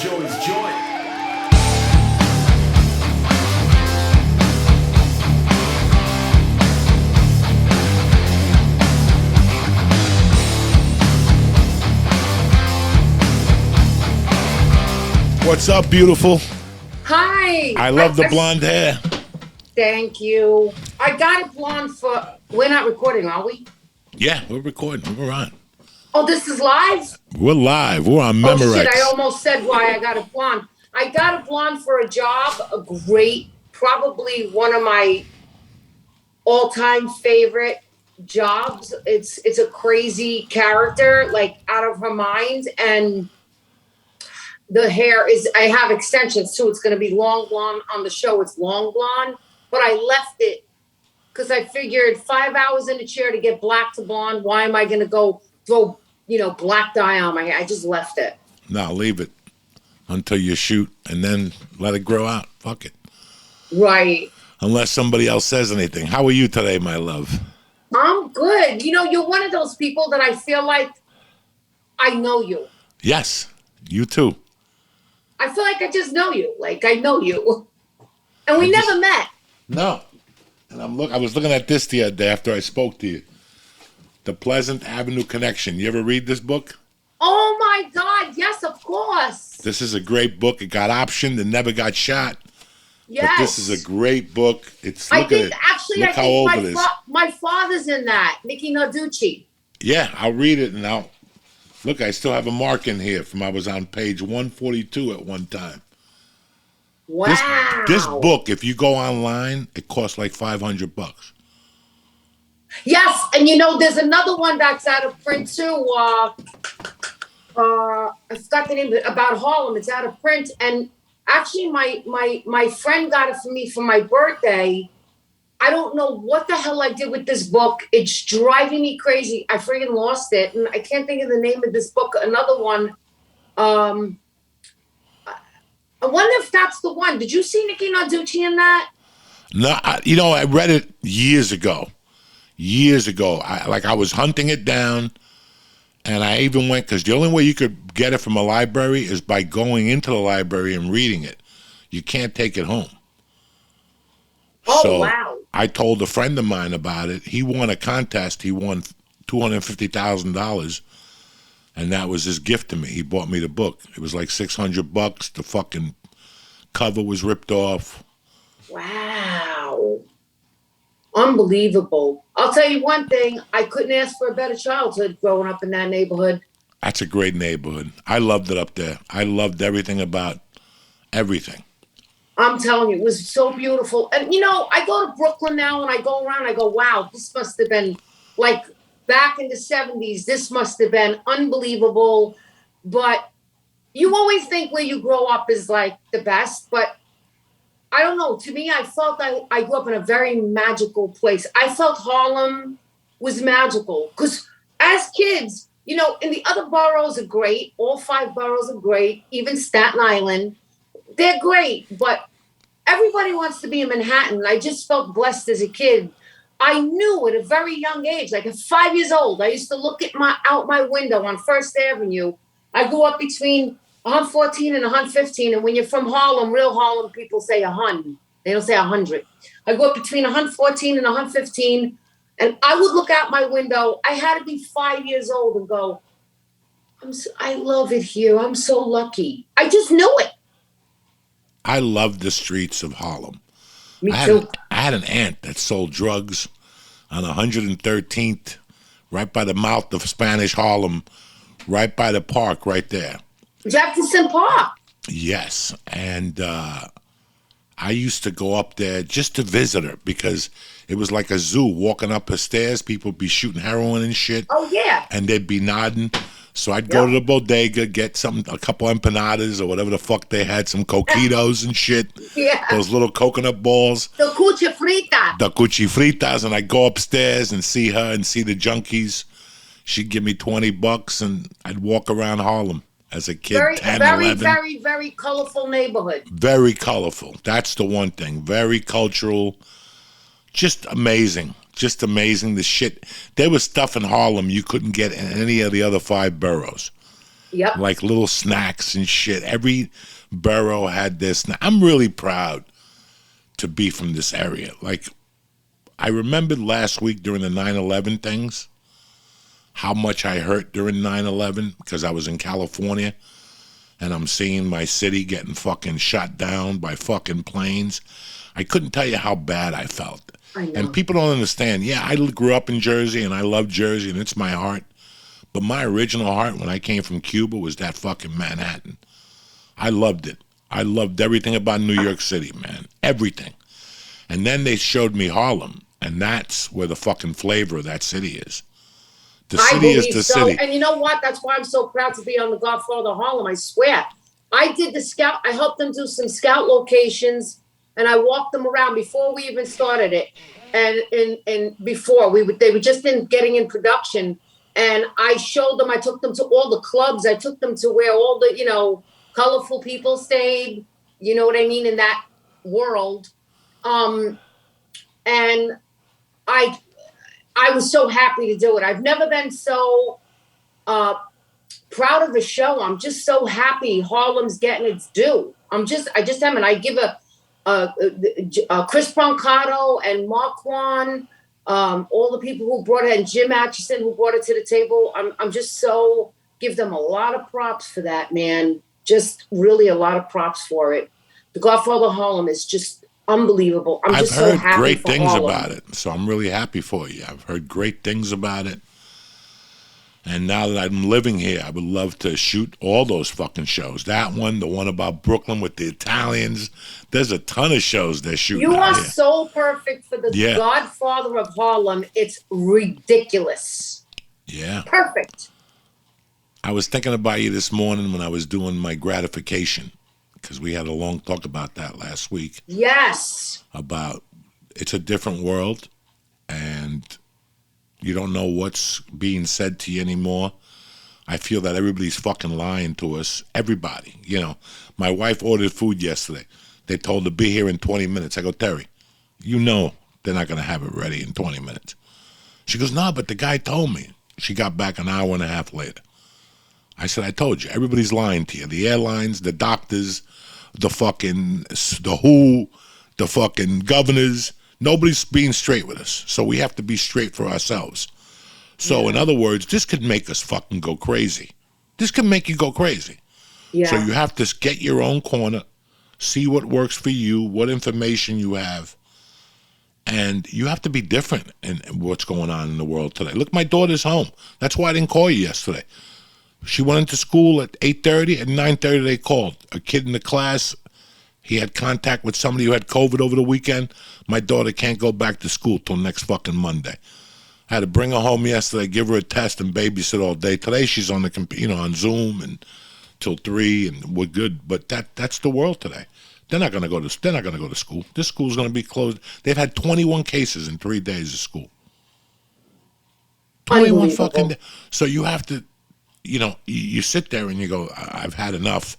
Joey's joint. What's up, beautiful? Hi. I love the blonde hair. Thank you. I got it blonde for... We're not recording, are we? Yeah, we're recording. We're on. Oh, this is live? We're live. We're on Oh, Memorex. shit, I almost said why I got it blonde. I got it blonde for a job, a great, probably one of my all-time favorite jobs. It's a crazy character, like out of her mind, and the hair is, I have extensions too. It's going to be long blonde on the show. It's long blonde, but I left it because I figured 5 hours in a chair to get black to blonde. Why am I going to go throw, black dye on my hair? I just left it. No, leave it until you shoot and then let it grow out. Fuck it. Right. Unless somebody else says anything. How are you today, my love? I'm good. You're one of those people that I feel like I know you. Yes, you too. I feel like I just know you. Like I know you. And we never met. No. And I was looking at this the other day after I spoke to you. The Pleasant Avenue Connection. You ever read this book? Oh my God, yes, of course. This is a great book. It got optioned and never got shot. Yes. But this is a great book. I think how old it is. My father's in that, Nikki Narducci. Yeah, I'll read it and look, I still have a mark in here from I was on page 142 at one time. Wow. This book, if you go online, it costs like $500. Yes, and there's another one that's out of print too. I forgot the name, about Harlem. It's out of print, and actually, my friend got it for me for my birthday. I don't know what the hell I did with this book. It's driving me crazy. I friggin' lost it, and I can't think of the name of this book. Another one. I wonder if that's the one. Did you see Nikki Narducci in that? No, I read it years ago. I was hunting it down, and I even went, because the only way you could get it from a library is by going into the library and reading it. You can't take it home. Oh, wow. I told a friend of mine about it. He won a contest. He won $250,000, and that was his gift to me. He bought me the book. It was like $600. The fucking cover was ripped off. Wow. Unbelievable. I'll tell you one thing. I couldn't ask for a better childhood growing up in that neighborhood. That's a great neighborhood. I loved it up there. I loved everything about everything. I'm telling you, it was so beautiful. And, I go to Brooklyn now and I go around, I go, wow, this must have been like back in the 70s. This must have been unbelievable. But you always think where you grow up is like the best. But I don't know. To me, I felt I grew up in a very magical place. I felt Harlem was magical because as kids, in the other boroughs are great. All 5 boroughs are great. Even Staten Island, they're great. But everybody wants to be in Manhattan. I just felt blessed as a kid. I knew at a very young age, like at 5 years old, I used to look at out my window on First Avenue. I grew up between 114 and 115, and when you're from Harlem, real Harlem, people say 100. They don't say 100. I grew up between 114 and 115, and I would look out my window. I had to be 5 years old and go, I love it here. I'm so lucky. I just knew it. I love the streets of Harlem. Me too. I had an aunt that sold drugs on 113th, right by the mouth of Spanish Harlem, right by the park right there. Jefferson Park. Yes, and I used to go up there just to visit her because it was like a zoo. Walking up her stairs, people would be shooting heroin and shit. Oh, yeah. And they'd be nodding. So I'd go to the bodega, get a couple empanadas or whatever the fuck they had, some coquitos and shit. Yeah. Those little coconut balls. The cuchifrita. The cuchifritas, and I'd go upstairs and see her and see the junkies. She'd give me $20 and I'd walk around Harlem as a kid, 10, 11. Very, very colorful neighborhood. Very colorful. That's the one thing. Very cultural. Just amazing. Just amazing. The shit. There was stuff in Harlem you couldn't get in any of the other 5 boroughs. Yep. like little snacks and shit. Every borough had their snack. I'm really proud to be from this area. Like, I remembered last week during the 9/11 things, how much I hurt during 9/11 because I was in California and I'm seeing my city getting fucking shot down by fucking planes. I couldn't tell you how bad I felt. I know. And people don't understand. Yeah, I grew up in Jersey and I love Jersey and it's my heart. But my original heart when I came from Cuba was that fucking Manhattan. I loved it. I loved everything about New York City, man. Everything. And then they showed me Harlem, and that's where the fucking flavor of that city is. The city is the city. And you know what? That's why I'm so proud to be on the Godfather Harlem. I swear. I did the scout. I helped them do some scout locations, and I walked them around before we even started it. And before they were just getting in production, and I showed them. I took them to all the clubs. I took them to where all the colorful people stayed. You know what I mean, in that world. And I was so happy to do it. I've never been so proud of a show. I'm just so happy Harlem's getting its due. I just am, and I give Chris Brancato and Marquand, all the people who brought it, and Jim Atchison who brought it to the table. I'm just so give them a lot of props for that, man. Just really a lot of props for it. The Godfather Harlem is just unbelievable. I've heard great things about it, so I'm really happy for you. I've heard great things about it. And now that I'm living here, I would love to shoot all those fucking shows. That one, the one about Brooklyn with the Italians. There's a ton of shows they're shooting. You are so perfect for the Godfather of Harlem. It's ridiculous. Yeah. Perfect. I was thinking about you this morning when I was doing my gratification, because we had a long talk about that last week. Yes. About it's a different world, and you don't know what's being said to you anymore. I feel that everybody's fucking lying to us. Everybody. My wife ordered food yesterday. They told her to be here in 20 minutes. I go, Terry, you know they're not going to have it ready in 20 minutes. She goes, no, but the guy told me. She got back an hour and a half later. I said, I told you, everybody's lying to you. The airlines, the doctors, the WHO, the fucking governors. Nobody's being straight with us. So we have to be straight for ourselves. So in other words, this could make us fucking go crazy. This could make you go crazy. Yeah. So you have to get your own corner, see what works for you, what information you have. And you have to be different in what's going on in the world today. Look, my daughter's home. That's why I didn't call you yesterday. She went into school at 8:30. At 9:30, they called. A kid in the class, he had contact with somebody who had COVID over the weekend. My daughter can't go back to school till next fucking Monday. I had to bring her home yesterday, give her a test, and babysit all day. Today, she's on the computer, on Zoom, and till 3, and we're good. But that's the world today. They're not going to go to school. This school's going to be closed. They've had 21 cases in 3 days of school. 21 fucking days. So you have to, you sit there and you go, I've had enough.